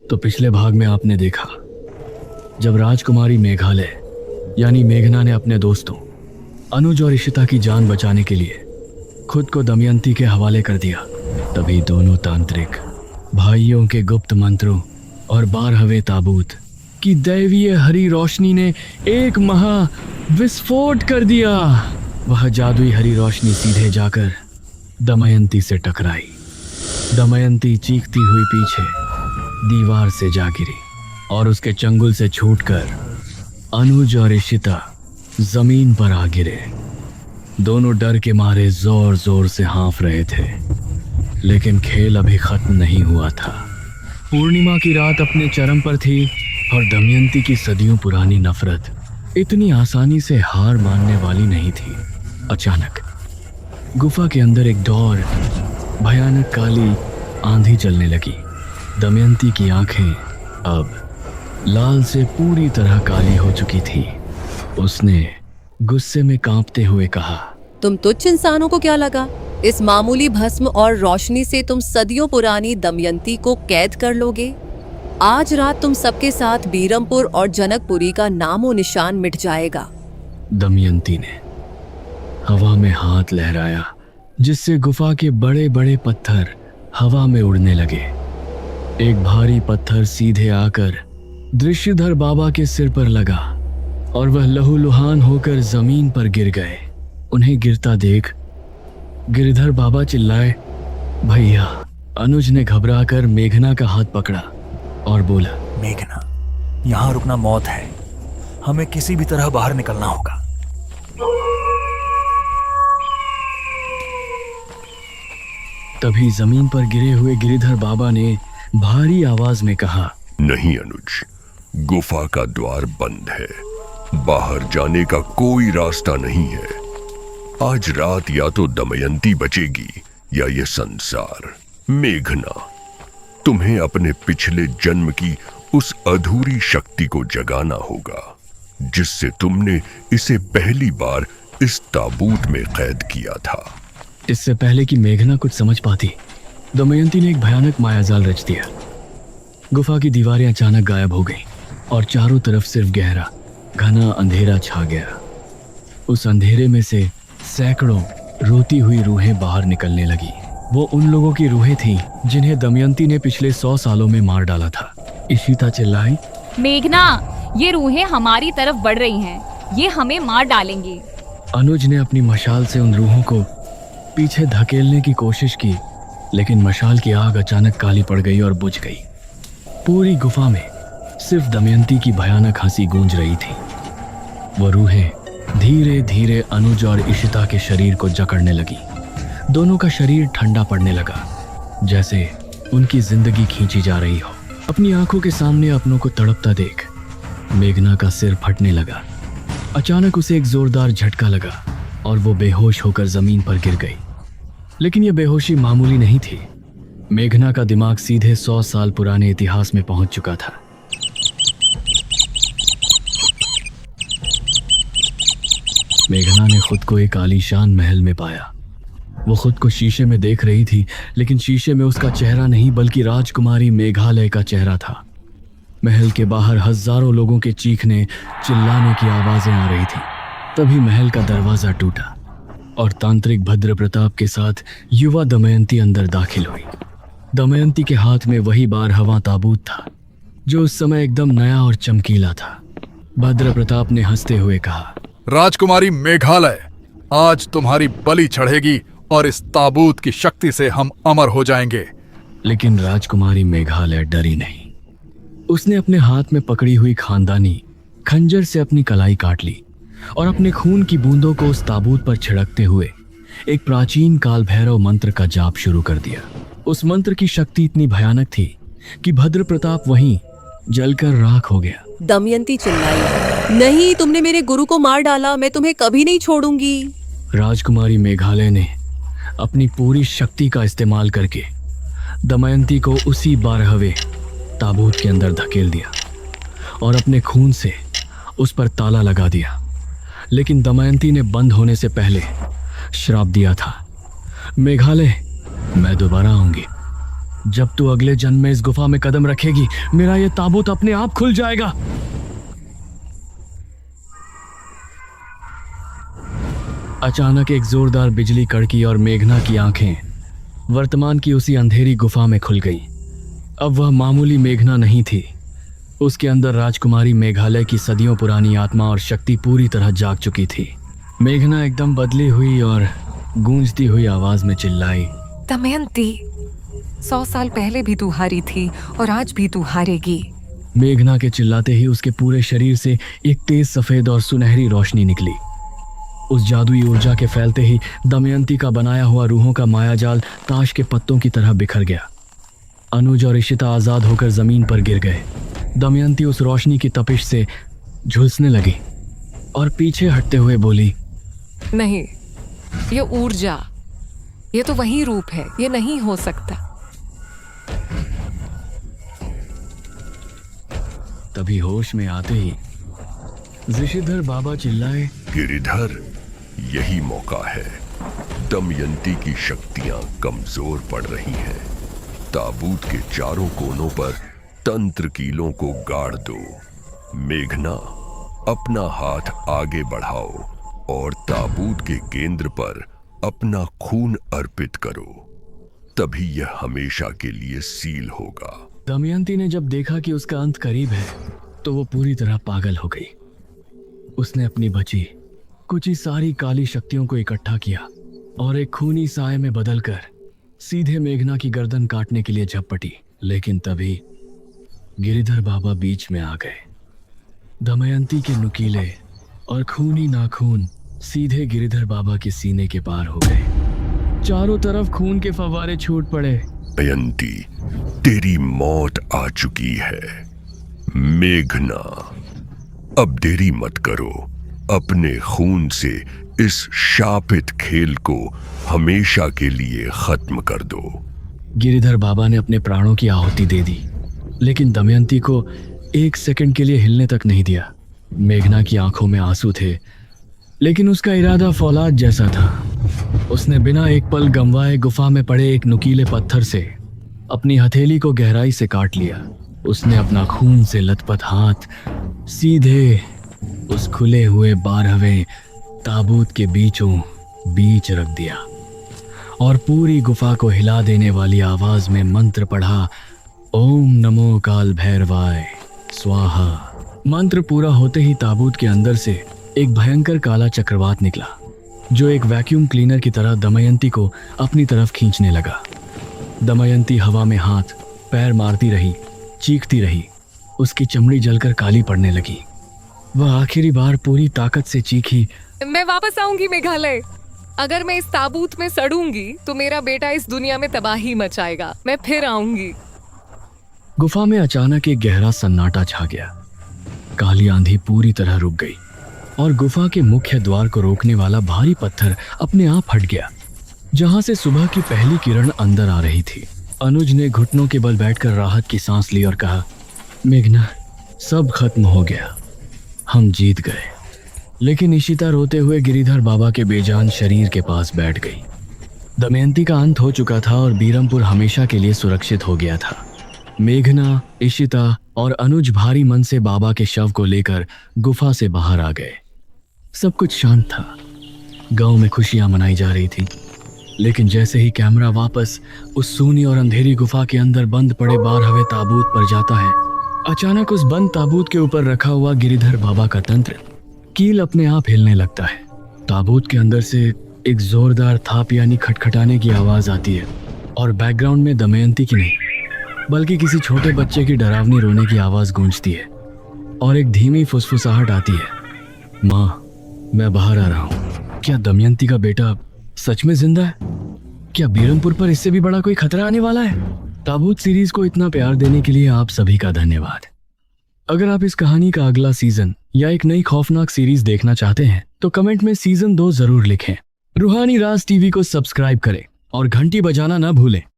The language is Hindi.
तो पिछले भाग में आपने देखा जब राजकुमारी मेघालय यानी मेघना ने अपने दोस्तों अनुज और इशिता की जान बचाने के लिए खुद को दमयंती के हवाले कर दिया, तभी दोनों तांत्रिक भाइयों के गुप्त मंत्रों और 12वें ताबूत की दैवीय हरी रोशनी ने एक महा विस्फोट कर दिया। वह जादुई हरी रोशनी सीधे जाकर दमयंती से टकराई। दमयंती चीखती हुई पीछे दीवार से जा गिरी और उसके चंगुल से छूटकर अनुज और इशिता जमीन पर आ गिरे। दोनों डर के मारे जोर जोर से हाँफ रहे थे, लेकिन खेल अभी खत्म नहीं हुआ था। पूर्णिमा की रात अपने चरम पर थी और दमयंती की सदियों पुरानी नफरत इतनी आसानी से हार मानने वाली नहीं थी। अचानक गुफा के अंदर एक डोर भयानक काली आंधी चलने लगी। दमयंती की आंखें अब लाल से पूरी तरह काली हो चुकी थी। उसने गुस्से में कांपते हुए कहा, तुम तुच्छ इंसानों को क्या लगा? इस मामूली भस्म और रोशनी से तुम सदियों पुरानी दमयंती को कैद कर लोगे? आज रात तुम सबके साथ बीरमपुर और जनकपुरी का नामो निशान मिट जाएगा। दमयंती ने हवा में हाथ लहराया, जिससे गुफा के बड़े बड़े पत्थर हवा में उड़ने लगे। एक भारी पत्थर सीधे आकर दृश्यधर बाबा के सिर पर लगा और वह लहूलुहान होकर जमीन पर गिर गए। उन्हें गिरता देख गिरधर बाबा चिल्लाए, भैया। अनुज ने घबराकर मेघना का हाथ पकड़ा और बोला, मेघना, यहाँ रुकना मौत है, हमें किसी भी तरह बाहर निकलना होगा। तभी जमीन पर गिरे हुए गिरिधर बाबा ने भारी आवाज में कहा, नहीं अनुज, गुफा का द्वार बंद है, बाहर जाने का कोई रास्ता नहीं है। आज रात या तो दमयंती बचेगी या ये संसार। मेघना, तुम्हें अपने पिछले जन्म की उस अधूरी शक्ति को जगाना होगा जिससे तुमने इसे पहली बार इस ताबूत में कैद किया था। इससे पहले कि मेघना कुछ समझ पाती, दमयंती ने एक भयानक मायाजाल रच दिया। गुफा की दीवारें अचानक गायब हो गईं और चारों तरफ सिर्फ गहरा घना अंधेरा छा गया। उस अंधेरे में से सैकड़ों रोती हुई रूहें बाहर निकलने लगी। वो उन लोगों की रूहें थीं जिन्हें दमयंती ने पिछले 100 सालों में मार डाला था। इशिता चिल्लाई, मेघना, ये रूहें हमारी तरफ बढ़ रही हैं, ये हमें मार डालेंगी। अनुज ने अपनी मशाल से उन रूहों को पीछे धकेलने की कोशिश की, लेकिन मशाल की आग अचानक काली पड़ गई और बुझ गई। पूरी गुफा में सिर्फ दमयंती की भयानक हंसी गूंज रही थी। वो रूहें धीरे धीरे अनुज और इशिता के शरीर को जकड़ने लगी। दोनों का शरीर ठंडा पड़ने लगा, जैसे उनकी जिंदगी खींची जा रही हो। अपनी आंखों के सामने अपनों को तड़पता देख मेघना का सिर फटने लगा। अचानक उसे एक जोरदार झटका लगा और वो बेहोश होकर जमीन पर गिर गई। लेकिन यह बेहोशी मामूली नहीं थी। मेघना का दिमाग सीधे 100 साल पुराने इतिहास में पहुंच चुका था। मेघना ने खुद को एक आलीशान महल में पाया। वो खुद को शीशे में देख रही थी, लेकिन शीशे में उसका चेहरा नहीं बल्कि राजकुमारी मेघालय का चेहरा था। महल के बाहर हजारों लोगों के चीखने चिल्लाने की आवाजें आ रही थी। तभी महल का दरवाजा टूटा और तांत्रिक भद्र प्रताप के साथ युवा दमयंती अंदर दाखिल हुई। दमयंती के हाथ में वही बारहवां ताबूत था जो उस समय एकदम नया और चमकीला था। भद्र प्रताप ने हंसते हुए कहा, राजकुमारी मेघालय, आज तुम्हारी बलि चढ़ेगी और इस ताबूत की शक्ति से हम अमर हो जाएंगे। लेकिन राजकुमारी मेघालय डरी नहीं। उसने अपने हाथ में पकड़ी हुई खानदानी खंजर से अपनी कलाई काट ली और अपने खून की बूंदों को उस ताबूत पर छिड़कते हुए एक प्राचीन काल भैरव मंत्र का जाप शुरू कर दिया। उस मंत्र की शक्ति इतनी भयानक थी कि भद्र प्रताप वहीं जलकर राख हो गया। दमयंती चिल्लाई, नहीं, तुमने मेरे गुरु को मार डाला, मैं तुम्हें कभी नहीं छोड़ूंगी। राजकुमारी मेघालय ने अपनी पूरी शक्ति का इस्तेमाल करके दमयंती को उसी 12वें ताबूत के अंदर धकेल दिया और अपने खून से उस पर ताला लगा दिया। लेकिन दमयंती ने बंद होने से पहले श्राप दिया था, मेघालय, मैं दोबारा आऊंगी, जब तू अगले जन्म में इस गुफा में कदम रखेगी, मेरा ये ताबूत अपने आप खुल जाएगा। अचानक एक जोरदार बिजली कड़की और मेघना की आंखें वर्तमान की उसी अंधेरी गुफा में खुल गई। अब वह मामूली मेघना नहीं थी, उसके अंदर राजकुमारी मेघालय की सदियों पुरानी आत्मा और शक्ति पूरी तरह जाग चुकी थी। मेघना एकदम बदली हुई और गूंजती हुई आवाज में चिल्लाई, दमयंती, 100 साल पहले भी तू हारी थी और आज भी तू हारेगी। मेघना के चिल्लाते ही उसके पूरे शरीर से एक तेज सफेद और सुनहरी रोशनी निकली। उस जादुई ऊर्जा के फैलते ही दमयंती का बनाया हुआ रूहों का मायाजाल ताश के पत्तों की तरह बिखर गया। अनुज और इशिता आजाद होकर जमीन पर गिर गए। दमयंती उस रोशनी की तपिश से झुलसने लगी और पीछे हटते हुए बोली, नहीं, ये ऊर्जा, ये तो वही रूप है, ये नहीं हो सकता। तभी होश में आते ही ऋषिधर बाबा चिल्लाए, गिरिधर, यही मौका है। दमयंती की शक्तियां कमजोर पड़ रही हैं। ताबूत के चारों कोनों पर तंत्र कीलों को गाड़ दो। मेघना, अपना हाथ आगे बढ़ाओ और ताबूत के केंद्र पर अपना खून अर्पित करो, तभी यह हमेशा के लिए सील होगा। दमयंती ने जब देखा कि उसका अंत करीब है तो वो पूरी तरह पागल हो गई। उसने अपनी बची कुछ ही सारी काली शक्तियों को इकट्ठा किया और एक खूनी साए में बदलकर सीधे मेघना की गर्दन काटने के लिए झपटी। लेकिन तभी गिरिधर बाबा बीच में आ गए। दमयंती के नुकीले और खूनी नाखून सीधे गिरिधर बाबा के सीने के पार हो गए। चारों तरफ खून के फव्वारे छूट पड़े। दमयंती, तेरी मौत आ चुकी है। मेघना, अब देरी मत करो, अपने खून से इस शापित खेल को हमेशा के लिए खत्म कर दो। गिरिधर बाबा ने अपने प्राणों की आहुति दे दी, लेकिन दमयंती को 1 सेकंड के लिए हिलने तक नहीं दिया। मेघना की आंखों में आंसू थे, लेकिन उसका इरादा फौलाद जैसा था। उसने बिना एक पल गंवाए गुफा में पड़े एक नुकीले पत्थर से अपनी हथेली को गहराई से काट लिया। उसने अपना खून से लथपथ हाथ सीधे उस खुले हुए 12वें ताबूत के बीचों बीच रख दिया और पूरी गुफा को हिला देने वाली आवाज में मंत्र पढ़ा, ओम नमो काल भैरवाय स्वाहा। मंत्र पूरा होते ही ताबूत के अंदर से एक भयंकर काला चक्रवात निकला, जो एक वैक्यूम क्लीनर की तरह दमयंती को अपनी तरफ खींचने लगा। दमयंती हवा में हाथ पैर मारती रही, चीखती रही। उसकी चमड़ी जलकर काली पड़ने लगी। वह आखिरी बार पूरी ताकत से चीखी, मैं वापस आऊंगी मेघालय। अगर मैं इस ताबूत में सड़ूंगी तो मेरा बेटा इस दुनिया में तबाही मचाएगा। मैं फिर आऊंगी। गुफा में अचानक एक गहरा सन्नाटा छा गया। काली आंधी पूरी तरह रुक गई और गुफा के मुख्य द्वार को रोकने वाला भारी पत्थर अपने आप हट गया, जहां से सुबह की पहली किरण अंदर आ रही थी। अनुज ने घुटनों के बल बैठकर राहत की सांस ली और कहा, मेघना, सब खत्म हो गया, हम जीत गए। लेकिन इशिता रोते हुए गिरिधर बाबा के बेजान शरीर के पास बैठ गई। दमयंती का अंत हो चुका था और बीरमपुर हमेशा के लिए सुरक्षित हो गया था। मेघना, इशिता और अनुज भारी मन से बाबा के शव को लेकर गुफा से बाहर आ गए। सब कुछ शांत था। गांव में खुशियां मनाई जा रही थी। लेकिन जैसे ही कैमरा वापस उस सूनी और अंधेरी गुफा के अंदर बंद पड़े 12वें ताबूत पर जाता है, अचानक उस बंद ताबूत के ऊपर रखा हुआ गिरिधर बाबा का तंत्र कील अपने आप हिलने लगता है। ताबूत के अंदर से एक जोरदार थाप यानी खटखटाने की आवाज आती है और बैकग्राउंड में दमयंती की नहीं बल्कि किसी छोटे बच्चे की डरावनी रोने की आवाज गूंजती है और एक धीमी फुसफुसाहट आती है, माँ, मैं बाहर आ रहा हूँ। क्या दमयंती का बेटा सच में जिंदा है? क्या बीरमपुर पर इससे भी बड़ा कोई खतरा आने वाला है? ताबूत सीरीज को इतना प्यार देने के लिए आप सभी का धन्यवाद। अगर आप इस कहानी का अगला सीजन या एक नई खौफनाक सीरीज देखना चाहते हैं तो कमेंट में सीजन 2 जरूर लिखें। रूहानी राज टीवी को सब्सक्राइब करें और घंटी बजाना ना भूलें।